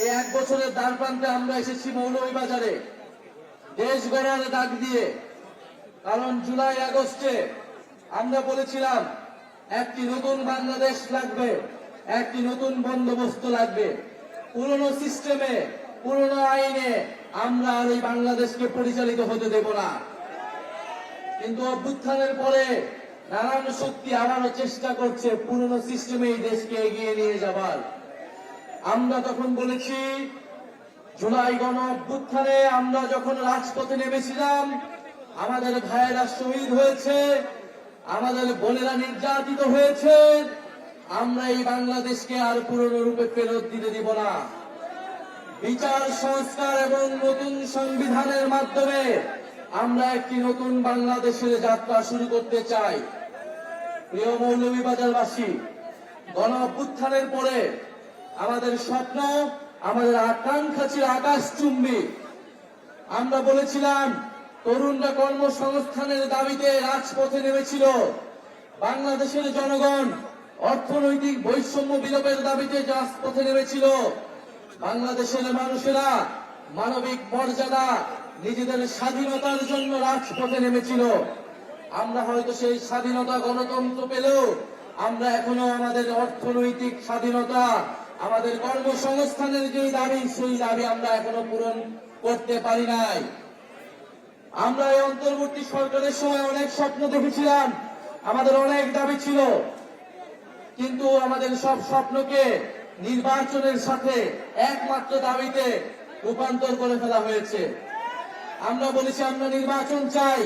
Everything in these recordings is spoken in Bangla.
এই 1 বছরের দ্বার প্রান্তে আমরা এসেছি মৌলভীবাজারে দেশ গড়ার ডাক দিয়ে। কারণ জুলাই আগস্টে আমরা বলেছিলাম একটি নতুন বাংলাদেশ লাগবে, একটি নতুন বন্দোবস্ত লাগবে। পুরনো সিস্টেমে, পুরনো আইনে আমরা আর এই বাংলাদেশকে পরিচালিত হতে দেব না। কিন্তু অভ্যুত্থানের পরে নানান শক্তি আবারও চেষ্টা করছে পুরনো সিস্টেমে এই দেশকে এগিয়ে নিয়ে যাবার। আমরা তখন বলেছি, জুলাই গণ অভ্যুত্থানে আমরা যখন রাজপথে নেমেছিলাম, আমাদের ভাইয়েরা শহীদ হয়েছে, আমাদের বোনেরা নির্যাতিত হয়েছে, আমরা এই বাংলাদেশকে আর পুরনো রূপে ফেরত দিতে দিব না। বিচার সংস্কার এবং নতুন সংবিধানের মাধ্যমে আমরা একটি নতুন বাংলাদেশের যাত্রা শুরু করতে চাই। প্রিয় মৌলভীবাজারবাসী, গণ অভ্যুত্থানের পরে আমাদের স্বপ্ন, আমাদের আকাঙ্ক্ষা ছিল আকাশচুম্বী। আমরা বলেছিলাম তরুণরা কর্মসংস্থানের দাবিতে রাজপথে নেমেছিল, বাংলাদেশের জনগণ অর্থনৈতিক বৈষম্য বিলোপের দাবিতে রাজপথে নেমেছিল, বাংলাদেশের মানুষেরা মানবিক মর্যাদা, নিজেদের স্বাধীনতার জন্য রাজপথে নেমেছিল। আমরা হয়তো সেই স্বাধীনতা গণতন্ত্র পেলেও আমরা এখনো আমাদের অর্থনৈতিক স্বাধীনতা, আমাদের কর্মসংস্থানের যে দাবি, সেই দাবি আমরা এখনো পূরণ করতে পারি নাই। আমরা এই অন্তর্বর্তী সরকারের সময় অনেক স্বপ্ন দেখেছিলাম, আমাদের অনেক দাবি ছিল, কিন্তু আমাদের সব স্বপ্নকে নির্বাচনের সাথে একমাত্র দাবিতে রূপান্তর করে ফেলা হয়েছে। আমরা বলেছি আমরা নির্বাচন চাই,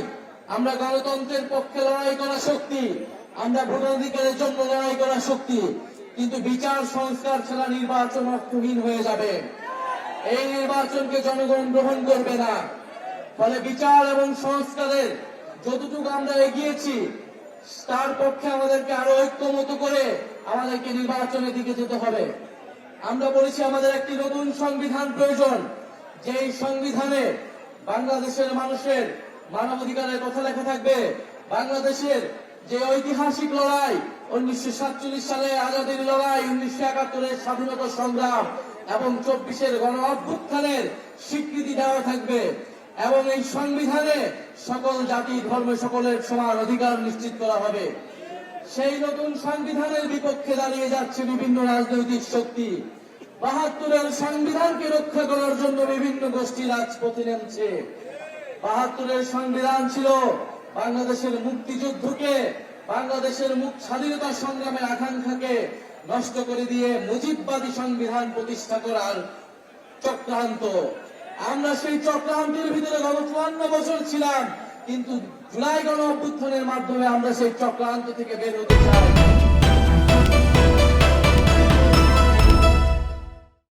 আমরা গণতন্ত্রের পক্ষে লড়াই করা শক্তি, আমরা ভোটাধিকারের জন্য লড়াই করা শক্তি, কিন্তু বিচার সংস্কার ছাড়া নির্বাচন অর্থহীন হয়ে যাবে। এই নির্বাচনকে জনগণ গ্রহণ করবে না। ফলে বিচার এবং সংস্কারের যতটুকু আমরা এগিয়েছি, তার পক্ষে আমাদেরকে আরো ঐক্যমত করে আমাদেরকে নির্বাচনের দিকে যেতে হবে। আমরা বলেছি আমাদের একটি নতুন সংবিধান প্রয়োজন, যেই সংবিধানে বাংলাদেশের মানুষের মানবাধিকারের কথা লেখা থাকবে, বাংলাদেশের যে ঐতিহাসিক লড়াই 1947 সালে আজাদীর লড়াই, 1971-এর স্বাধীনতা সংগ্রাম এবং 24-এর গণ অভ্যুত্থানের স্বীকৃতি দেওয়া থাকবে, এবং এই সংবিধানে সকল জাতি ধর্ম সকলের সমান অধিকার নিশ্চিত করা হবে। সেই নতুন সংবিধানের বিপক্ষে দাঁড়িয়ে যাচ্ছে বিভিন্ন রাজনৈতিক শক্তি। 72-এর সংবিধানকে রক্ষা করার জন্য বিভিন্ন গোষ্ঠী রাজপথে নেমেছে। 72-এর সংবিধান ছিল বাংলাদেশের মুক্তিযুদ্ধকে, বাংলাদেশের স্বাধীনতা সংগ্রামের আকাঙ্ক্ষাকে নষ্ট করে দিয়ে মুজিববাদী সংবিধান প্রতিষ্ঠা করার চক্রান্ত। আমরা সেই চক্রান্তের ভিতরে গত 54 বছর ছিলাম, কিন্তু জুলাই গণ অভ্যুত্থানের মাধ্যমে আমরা সেই চক্রান্ত থেকে বের হতে চাই।